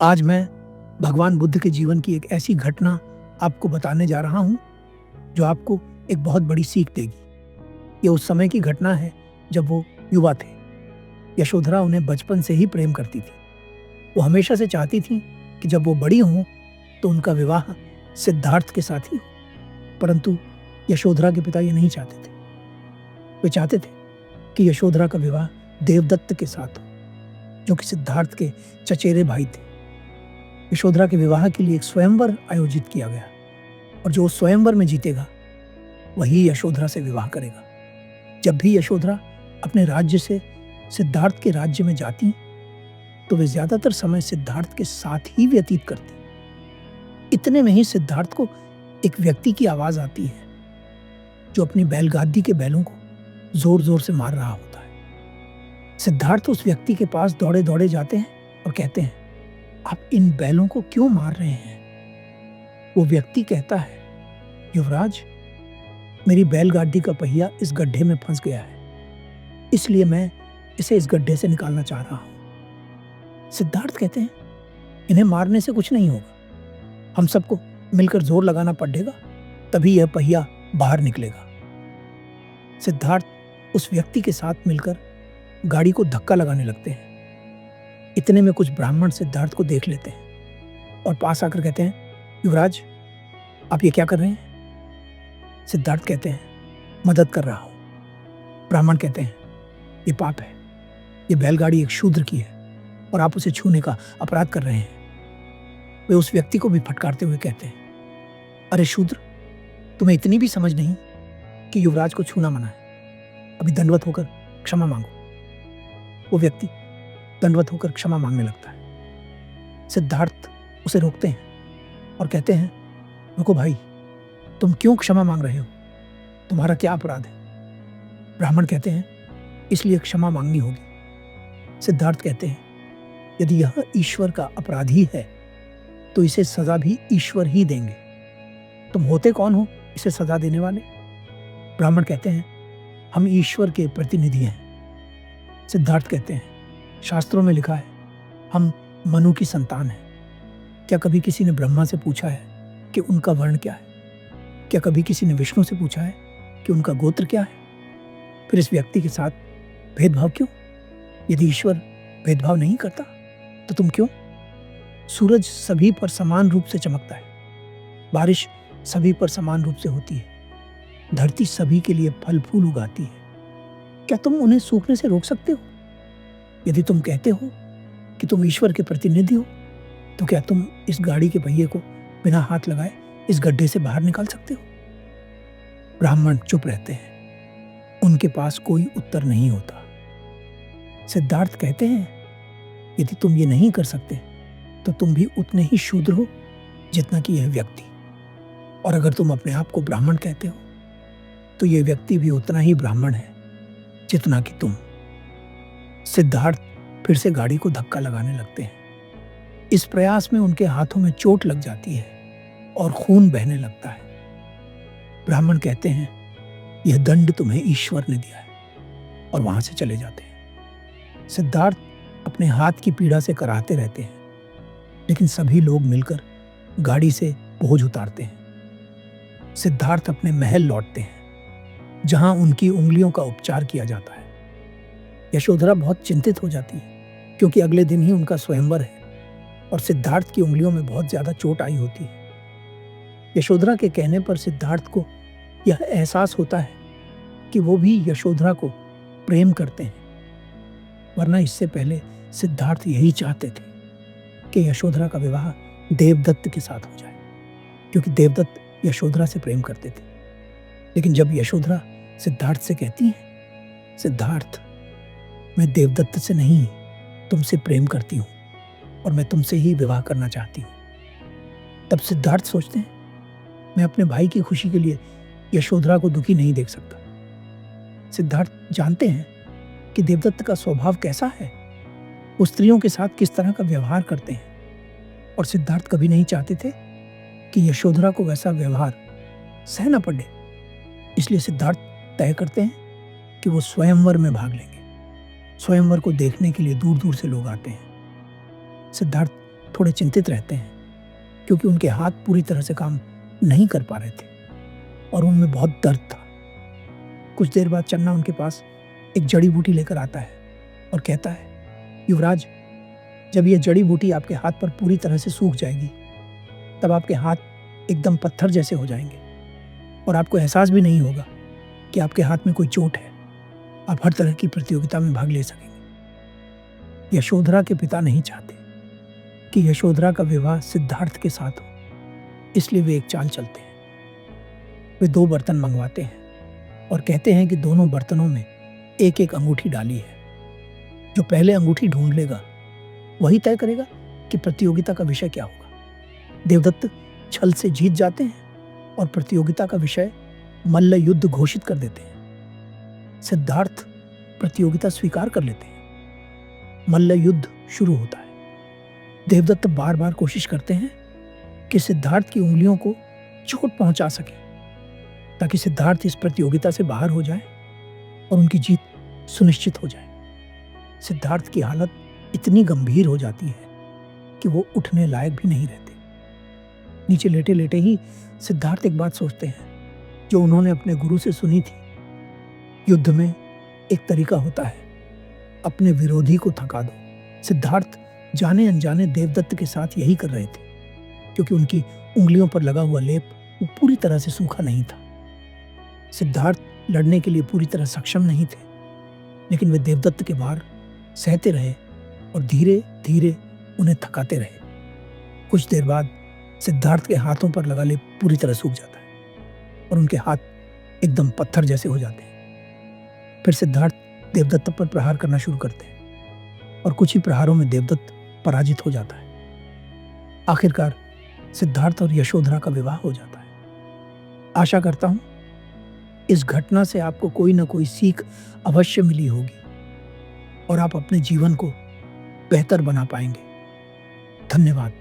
आज मैं भगवान बुद्ध के जीवन की एक ऐसी घटना आपको बताने जा रहा हूँ, जो आपको एक बहुत बड़ी सीख देगी। ये उस समय की घटना है जब वो युवा थे। यशोधरा उन्हें बचपन से ही प्रेम करती थी। वो हमेशा से चाहती थी कि जब वो बड़ी हों तो उनका विवाह सिद्धार्थ के साथ ही हो। परंतु यशोधरा के पिता ये नहीं चाहते थे। वे चाहते थे कि यशोधरा का विवाह देवदत्त के साथ हो, जो कि सिद्धार्थ के चचेरे भाई थे। यशोधरा के विवाह के लिए एक स्वयंवर आयोजित किया गया और जो उस स्वयंवर में जीतेगा वही यशोधरा से विवाह करेगा। जब भी यशोधरा अपने राज्य से सिद्धार्थ के राज्य में जाती तो वे ज्यादातर समय सिद्धार्थ के साथ ही व्यतीत करती। इतने में ही सिद्धार्थ को एक व्यक्ति की आवाज आती है, जो अपनी बैलगादी के बैलों को जोर जोर से मार रहा होता है। सिद्धार्थ उस व्यक्ति के पास दौड़े दौड़े जाते हैं और कहते हैं, आप इन बैलों को क्यों मार रहे हैं? वो व्यक्ति कहता है, युवराज, मेरी बैलगाड़ी का पहिया इस गड्ढे में फंस गया है, इसलिए मैं इसे इस गड्ढे से निकालना चाह रहा हूं। सिद्धार्थ कहते हैं, इन्हें मारने से कुछ नहीं होगा, हम सबको मिलकर जोर लगाना पड़ेगा, तभी यह पहिया बाहर निकलेगा। सिद्धार्थ उस व्यक्ति के साथ मिलकर गाड़ी को धक्का लगाने लगते हैं। इतने में कुछ ब्राह्मण सिद्धार्थ को देख लेते हैं और पास आकर कहते हैं, युवराज, आप ये क्या कर रहे हैं? सिद्धार्थ कहते हैं, मदद कर रहा हूं। ब्राह्मण कहते हैं, ये पाप है, ये बैलगाड़ी एक शूद्र की है और आप उसे छूने का अपराध कर रहे हैं। वे उस व्यक्ति को भी फटकारते हुए कहते हैं, अरे शूद्र, तुम्हें इतनी भी समझ नहीं कि युवराज को छूना मना है, अभी दंडवत होकर क्षमा मांगो। वो व्यक्ति दंडवत होकर क्षमा मांगने लगता है। सिद्धार्थ उसे रोकते हैं और कहते हैं, रुको भाई, तुम क्यों क्षमा मांग रहे हो? तुम्हारा क्या अपराध है? ब्राह्मण कहते हैं, इसलिए क्षमा मांगनी होगी। सिद्धार्थ कहते हैं, यदि यह ईश्वर का अपराधी है तो इसे सजा भी ईश्वर ही देंगे। तुम होते कौन हो इसे सजा देने वाले? ब्राह्मण कहते हैं, हम ईश्वर के प्रतिनिधि हैं। सिद्धार्थ कहते हैं, शास्त्रों में लिखा है, हम मनु की संतान हैं। क्या कभी किसी ने ब्रह्मा से पूछा है कि उनका वर्ण क्या है? क्या कभी किसी ने विष्णु से पूछा है कि उनका गोत्र क्या है? फिर इस व्यक्ति के साथ भेदभाव क्यों? यदि ईश्वर भेदभाव नहीं करता तो तुम क्यों? सूरज सभी पर समान रूप से चमकता है, बारिश सभी पर समान रूप से होती है, धरती सभी के लिए फल फूल उगाती है। क्या तुम उन्हें सूखने से रोक सकते हो? यदि तुम कहते हो कि तुम ईश्वर के प्रतिनिधि हो, तो क्या तुम इस गाड़ी के पहिए को बिना हाथ लगाए इस गड्ढे से बाहर निकाल सकते हो? ब्राह्मण चुप रहते हैं, उनके पास कोई उत्तर नहीं होता। सिद्धार्थ कहते हैं, यदि तुम ये नहीं कर सकते तो तुम भी उतने ही शूद्र हो जितना कि यह व्यक्ति, और अगर तुम अपने आप को ब्राह्मण कहते हो तो यह व्यक्ति भी उतना ही ब्राह्मण है जितना कि तुम। सिद्धार्थ फिर से गाड़ी को धक्का लगाने लगते हैं। इस प्रयास में उनके हाथों में चोट लग जाती है और खून बहने लगता है। ब्राह्मण कहते हैं, यह दंड तुम्हें ईश्वर ने दिया है, और वहां से चले जाते हैं। सिद्धार्थ अपने हाथ की पीड़ा से कराहते रहते हैं, लेकिन सभी लोग मिलकर गाड़ी से बोझ उतारते हैं। सिद्धार्थ अपने महल लौटते हैं, जहां उनकी उंगलियों का उपचार किया जाता है। यशोधरा बहुत चिंतित हो जाती है, क्योंकि अगले दिन ही उनका स्वयंवर है और सिद्धार्थ की उंगलियों में बहुत ज्यादा चोट आई होती है। यशोधरा के कहने पर सिद्धार्थ को यह एहसास होता है कि वो भी यशोधरा को प्रेम करते हैं, वरना इससे पहले सिद्धार्थ यही चाहते थे कि यशोधरा का विवाह देवदत्त के साथ हो जाए, क्योंकि देवदत्त यशोधरा से प्रेम करते थे। लेकिन जब यशोधरा सिद्धार्थ से कहती है, सिद्धार्थ, मैं देवदत्त से नहीं तुमसे प्रेम करती हूँ और मैं तुमसे ही विवाह करना चाहती हूँ, तब सिद्धार्थ सोचते हैं, मैं अपने भाई की खुशी के लिए यशोधरा को दुखी नहीं देख सकता। सिद्धार्थ जानते हैं कि देवदत्त का स्वभाव कैसा है, वो स्त्रियों के साथ किस तरह का व्यवहार करते हैं, और सिद्धार्थ कभी नहीं चाहते थे कि यशोधरा को वैसा व्यवहार सहना पड़े। इसलिए सिद्धार्थ तय करते हैं कि वो स्वयंवर में भाग लेंगे। स्वयंवर को देखने के लिए दूर दूर से लोग आते हैं। सिद्धार्थ थोड़े चिंतित रहते हैं, क्योंकि उनके हाथ पूरी तरह से काम नहीं कर पा रहे थे और उनमें बहुत दर्द था। कुछ देर बाद चन्ना उनके पास एक जड़ी बूटी लेकर आता है और कहता है, युवराज, जब यह जड़ी बूटी आपके हाथ पर पूरी तरह से सूख जाएगी, तब आपके हाथ एकदम पत्थर जैसे हो जाएंगे और आपको एहसास भी नहीं होगा कि आपके हाथ में कोई चोट है। आप हर तरह की प्रतियोगिता में भाग ले सकेंगे। यशोधरा के पिता नहीं चाहते कि यशोधरा का विवाह सिद्धार्थ के साथ हो, इसलिए वे एक चाल चलते हैं। वे 2 बर्तन मंगवाते हैं और कहते हैं कि दोनों बर्तनों में एक एक अंगूठी डाली है। जो पहले अंगूठी ढूंढ लेगा वही तय करेगा कि प्रतियोगिता का विषय क्या होगा। देवदत्त छल से जीत जाते हैं और प्रतियोगिता का विषय मल्ल युद्ध घोषित कर देते हैं। सिद्धार्थ प्रतियोगिता स्वीकार कर लेते हैं। मल्ल युद्ध शुरू होता है। देवदत्त बार बार कोशिश करते हैं कि सिद्धार्थ की उंगलियों को चोट पहुंचा सके, ताकि सिद्धार्थ इस प्रतियोगिता से बाहर हो जाए और उनकी जीत सुनिश्चित हो जाए। सिद्धार्थ की हालत इतनी गंभीर हो जाती है कि वो उठने लायक भी नहीं रहते। नीचे लेटे लेटे ही सिद्धार्थ एक बात सोचते हैं जो उन्होंने अपने गुरु से सुनी थी। युद्ध में एक तरीका होता है, अपने विरोधी को थका दो। सिद्धार्थ जाने अनजाने देवदत्त के साथ यही कर रहे थे, क्योंकि उनकी उंगलियों पर लगा हुआ लेप वो पूरी तरह से सूखा नहीं था। सिद्धार्थ लड़ने के लिए पूरी तरह सक्षम नहीं थे, लेकिन वे देवदत्त के भार सहते रहे और धीरे धीरे उन्हें थकाते रहे। कुछ देर बाद सिद्धार्थ के हाथों पर लगा लेप पूरी तरह सूख जाता है और उनके हाथ एकदम पत्थर जैसे हो जाते हैं। फिर सिद्धार्थ देवदत्त पर प्रहार करना शुरू करते हैं और कुछ ही प्रहारों में देवदत्त पराजित हो जाता है। आखिरकार सिद्धार्थ और यशोधरा का विवाह हो जाता है। आशा करता हूं इस घटना से आपको कोई ना कोई सीख अवश्य मिली होगी और आप अपने जीवन को बेहतर बना पाएंगे। धन्यवाद।